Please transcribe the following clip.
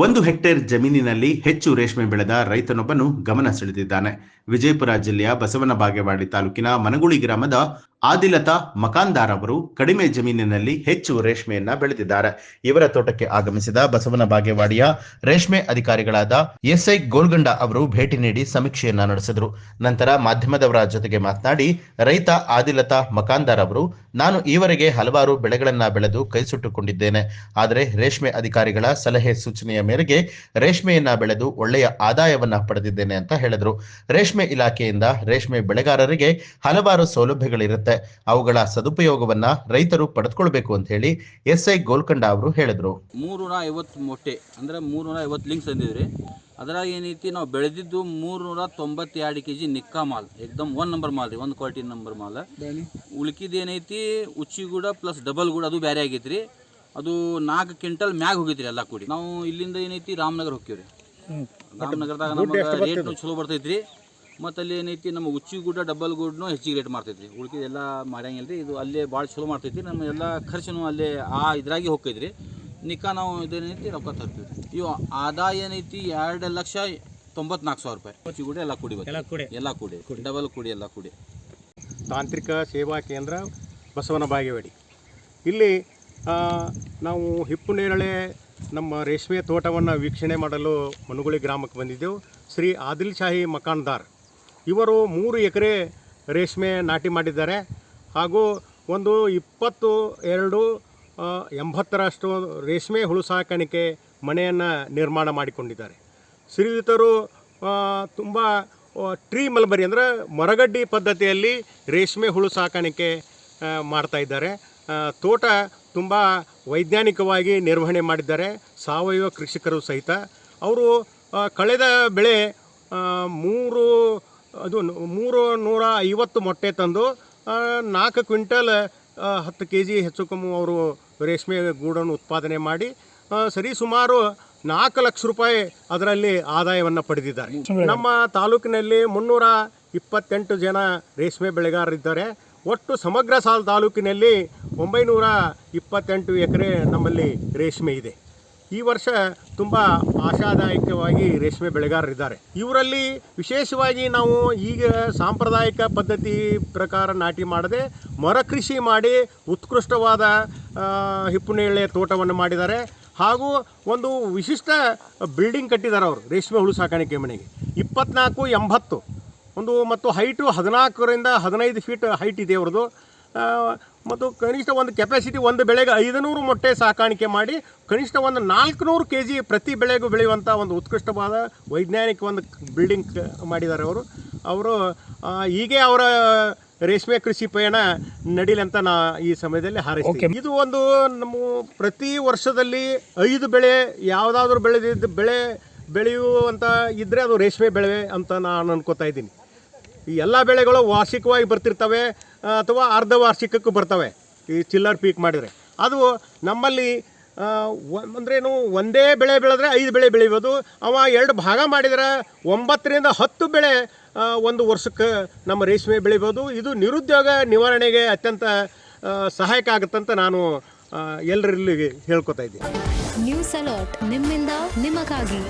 1 hectare ಜಮೀನಿನಲ್ಲಿ ಹೆಚ್ಚು ರೇಷ್ಮೆ ಬೆಳೆದ ರೈತನೊಬ್ಬನು ಗಮನ ಸೆಳೆದಿದ್ದಾನೆ. ವಿಜಯಪುರ ಜಿಲ್ಲೆಯ ಬಸವನ ಬಾಗೇವಾಡಿ ತಾಲೂಕಿನ ಮನಗುಳಿ ಗ್ರಾಮದ ಆದಿಲತಾ ಮಕಾನ್ದಾರ್ ಅವರು ಕಡಿಮೆ ಜಮೀನಿನಲ್ಲಿ ಹೆಚ್ಚು ರೇಷ್ಮೆಯನ್ನ ಬೆಳೆದಿದ್ದಾರೆ. ಇವರ ತೋಟಕ್ಕೆ ಆಗಮಿಸಿದ ಬಸವನ ಬಾಗೇವಾಡಿಯ ರೇಷ್ಮೆ ಅಧಿಕಾರಿಗಳಾದ ಎಸ್ಐ ಗೋಲ್ಗಂಡ ಅವರು ಭೇಟಿ ನೀಡಿ ಸಮೀಕ್ಷೆಯನ್ನ ನಡೆಸಿದರು. ನಂತರ ಮಾಧ್ಯಮದವರ ಜೊತೆಗೆ ಮಾತನಾಡಿ ರೈತ ಆದಿಲತಾ ಮಕಾನ್ದಾರ್ ಅವರು, ನಾನು ಈವರೆಗೆ ಹಲವಾರು ಬೆಳೆಗಳನ್ನ ಬೆಳೆದು ಕೈ ಸುಟ್ಟುಕೊಂಡಿದ್ದೇನೆ. ಆದರೆ ರೇಷ್ಮೆ ಅಧಿಕಾರಿಗಳ ಸಲಹೆ ಸೂಚನೆಯ ಮೇರೆಗೆ ರೇಷ್ಮೆಯನ್ನ ಬೆಳೆದು ಒಳ್ಳೆಯ ಆದಾಯವನ್ನ ಪಡೆದಿದ್ದೇನೆ ಅಂತ ಹೇಳಿದ್ರು. ರೇಷ್ಮೆ ಇಲಾಖೆಯಿಂದ ರೇಷ್ಮೆ ಬೆಳೆಗಾರರಿಗೆ ಹಲವಾರು ಸೌಲಭ್ಯಗಳಿರುತ್ತೆ, ಅವುಗಳ ಸದುಪಯೋಗವನ್ನ ರೈತರು ಪಡೆದುಕೊಳ್ಬೇಕು ಅಂತ ಹೇಳಿ ಎಸ್ಐ ಗೋಲ್ಕಂಡ ಅವರು ಹೇಳಿದ್ರು. 350 ಮೊಟ್ಟೆ ಅಂದ್ರೆ 350 ಲಿಂಕ್ಸ್ ಅಂದಿದ್ರಿ. ಅದ್ರಾಗ ಏನೈತಿ ನಾವು ಬೆಳೆದಿದ್ದು 392 kg ನಿಕ್ಕಾ ಮಾಲ್, ಏಕದಮ್ 1 ನಂಬರ್ ಮಾಲ್ ರೀ, 1 ಕ್ವಾಲಿಟಿ ನಂಬರ್ ಮಾಲ್. ಉಳ್ಕಿದ ಏನೈತಿ ಉಚ್ಚಿಗೂಡ ಪ್ಲಸ್ ಡಬಲ್ ಗೂಡ ಅದು ಬೇರೆ ಆಗೈತ್ರಿ. ಅದು 4 ಕ್ವಿಂಟಲ್ ಮ್ಯಾಗ ಹೋಗೈತ್ರಿ ಎಲ್ಲ ಕೂಡಿ. ನಾವು ಇಲ್ಲಿಂದ ಏನೈತಿ ರಾಮನಗರ ಹೋಗ್ತೀವ್ರಿ. ರಾಮನಗರದಾಗ ನಮಗೆ ರೇಟ್ನು ಚಲೋ ಬರ್ತೈತ್ರಿ. ಮತ್ತು ಅಲ್ಲಿ ಏನೈತಿ ನಮ್ಮ ಉಚ್ಚಿಗೂಡ ಡಬಲ್ ಗೂಡ್ನು ಹೆಚ್ಚಿಗೆ ರೇಟ್ ಮಾಡ್ತೈತ್ರಿ. ಉಳ್ಕಿದೆಲ್ಲ ಮಾಡ್ಯಂಗಿಲ್ಲ ರೀ. ಇದು ಅಲ್ಲೇ ಭಾಳ ಚಲೋ ಮಾಡ್ತೈತಿ. ನಮ್ಮ ಎಲ್ಲ ಖರ್ಚು ಅಲ್ಲೇ ಇದ್ರಾಗಿ ಹೋಗ್ತೈತ್ರಿ. ನಿಕ್ಕಾ ನಾವು ಇದೇನೈತಿ ರೊಕ್ಕ ತರ್ತೀವಿ. ಇವು ಆದಾಯ ಏನೈತಿ 2,94,000 ರೂಪಾಯಿ. ಉಚ್ಚಿಗೂಡ ಎಲ್ಲ ಕೂಡಿ ಎಲ್ಲ ಕೂಡಿ ಡಬಲ್ ಕೂಡಿ ಎಲ್ಲ ಕೂಡಿ. ತಾಂತ್ರಿಕ ಸೇವಾ ಕೇಂದ್ರ ಬಸವನ ಬಾಗೇವಾಡಿ. ಇಲ್ಲಿ ನಾವು ಹಿಪ್ಪುನೇರಳೆ ನಮ್ಮ ರೇಷ್ಮೆ ತೋಟವನ್ನು ವೀಕ್ಷಣೆ ಮಾಡಲು ಮನಗುಳಿ ಗ್ರಾಮಕ್ಕೆ ಬಂದಿದ್ದೆವು. ಶ್ರೀ ಆದಿಲ್ ಶಾಹಿ ಮಕಾನ್ದಾರ್ ಇವರು 3 ಎಕರೆ ರೇಷ್ಮೆ ನಾಟಿ ಮಾಡಿದ್ದಾರೆ. ಹಾಗೂ ಒಂದು 2280ರಷ್ಟು ರೇಷ್ಮೆ ಹುಳು ಸಾಕಾಣಿಕೆ ಮನೆಯನ್ನು ನಿರ್ಮಾಣ ಮಾಡಿಕೊಂಡಿದ್ದಾರೆ. ಶ್ರೀಯುತರು ತುಂಬ ಟ್ರೀ ಮಲ್ಬರಿ ಅಂದರೆ ಮರಗಡ್ಡಿ ಪದ್ಧತಿಯಲ್ಲಿ ರೇಷ್ಮೆ ಹುಳು ಸಾಕಾಣಿಕೆ ಮಾಡ್ತಾಯಿದ್ದಾರೆ. ತೋಟ ತುಂಬ ವೈಜ್ಞಾನಿಕವಾಗಿ ನಿರ್ವಹಣೆ ಮಾಡಿದ್ದಾರೆ, ಸಾವಯವ ಕೃಷಿಕರು ಸಹಿತ. ಅವರು ಕಳೆದ ಬೆಳೆ 350 ಮೊಟ್ಟೆ ತಂದು 4 ಕ್ವಿಂಟಲ್ 10 kg ಹೆಚ್ಚು ಕಮ್ಮಿ ಅವರು ರೇಷ್ಮೆ ಗೂಡನ್ನು ಉತ್ಪಾದನೆ ಮಾಡಿ ಸರಿಸುಮಾರು 4 ಲಕ್ಷ ರೂಪಾಯಿ ಅದರಲ್ಲಿ ಆದಾಯವನ್ನು ಪಡೆದಿದ್ದಾರೆ. ನಮ್ಮ ತಾಲೂಕಿನಲ್ಲಿ 328 ಜನ ರೇಷ್ಮೆ ಬೆಳೆಗಾರರಿದ್ದಾರೆ. ಒಟ್ಟು ಸಮಗ್ರ ತಾಲೂಕಿನಲ್ಲಿ 928 ಎಕರೆ ನಮ್ಮಲ್ಲಿ ರೇಷ್ಮೆ ಇದೆ. ಈ ವರ್ಷ ತುಂಬ ಆಶಾದಾಯಕವಾಗಿ ರೇಷ್ಮೆ ಬೆಳೆಗಾರರಿದ್ದಾರೆ. ಇವರಲ್ಲಿ ವಿಶೇಷವಾಗಿ ನಾವು ಈಗ ಸಾಂಪ್ರದಾಯಿಕ ಪದ್ಧತಿ ಪ್ರಕಾರ ನಾಟಿ ಮಾಡದೆ ಮರ ಕೃಷಿ ಮಾಡಿ ಉತ್ಕೃಷ್ಟವಾದ ಹಿಪ್ಪುನೇರಳೆ ತೋಟವನ್ನು ಮಾಡಿದ್ದಾರೆ. ಹಾಗೂ ಒಂದು ವಿಶಿಷ್ಟ ಬಿಲ್ಡಿಂಗ್ ಕಟ್ಟಿದ್ದಾರೆ ಅವರು ರೇಷ್ಮೆ ಹುಳು ಸಾಕಾಣಿಕೆ ಮನೆಗೆ. 24-80 ಮತ್ತು ಹೈಟು 14ರಿಂದ 15 ಫೀಟ್ ಹೈಟ್ ಇದೆ ಅವ್ರದ್ದು. ಮತ್ತು ಕನಿಷ್ಠ ಒಂದು ಕೆಪಾಸಿಟಿ ಒಂದು ಬೆಳೆಗೆ 500 ಮೊಟ್ಟೆ ಸಾಕಾಣಿಕೆ ಮಾಡಿ ಕನಿಷ್ಠ ಒಂದು 400 kg ಪ್ರತಿ ಬೆಳೆಗೂ ಬೆಳೆಯುವಂಥ ಒಂದು ಉತ್ಕೃಷ್ಟವಾದ ವೈಜ್ಞಾನಿಕ ಒಂದು ಬಿಲ್ಡಿಂಗ್ ಮಾಡಿದ್ದಾರೆ ಅವರು. ಹೀಗೆ ಅವರ ರೇಷ್ಮೆ ಕೃಷಿ ಪಯಣ ನಡೀಲಿ ಅಂತ ನಾ ಈ ಸಮಯದಲ್ಲಿ ಹಾರೈಸ್ತೀನಿ. ಇದು ಒಂದು ನಮ್ಮ ಪ್ರತಿ ವರ್ಷದಲ್ಲಿ 5 ಬೆಳೆ ಯಾವುದಾದ್ರೂ ಬೆಳೆಯುವಂಥ ಇದ್ದರೆ ಅದು ರೇಷ್ಮೆ ಬೆಳೆ ಅಂತ ನಾನು ಅನ್ಕೋತಾ ಇದ್ದೀನಿ. ಈ ಎಲ್ಲ ಬೆಳೆಗಳು ವಾರ್ಷಿಕವಾಗಿ ಬರ್ತಿರ್ತವೆ ಅಥವಾ ಅರ್ಧ ವಾರ್ಷಿಕಕ್ಕೂ ಬರ್ತವೆ. ಈ ಚಿಲ್ಲರ್ ಪೀಕ್ ಮಾಡಿದರೆ ಅದು ನಮ್ಮಲ್ಲಿ ಅಂದ್ರೇನು ಒಂದೇ ಬೆಳೆ ಬೆಳೆದ್ರೆ 5 ಬೆಳೆ ಬೆಳಿಬೋದು. ಅವ 2 ಭಾಗ ಮಾಡಿದರೆ 9ರಿಂದ 10 ಬೆಳೆ ಒಂದು ವರ್ಷಕ್ಕೆ ನಮ್ಮ ರೇಷ್ಮೆ ಬೆಳಿಬೋದು. ಇದು ನಿರುದ್ಯೋಗ ನಿವಾರಣೆಗೆ ಅತ್ಯಂತ ಸಹಾಯಕ ಆಗುತ್ತಂತ ನಾನು ಎಲ್ಲರಲ್ಲಿ ಹೇಳ್ಕೊತಾ ಇದ್ದೀನಿ. ನ್ಯೂಸ್ ಅಲರ್ಟ್ ನಿಮ್ಮಿಂದ ನಿಮಗಾಗಿ.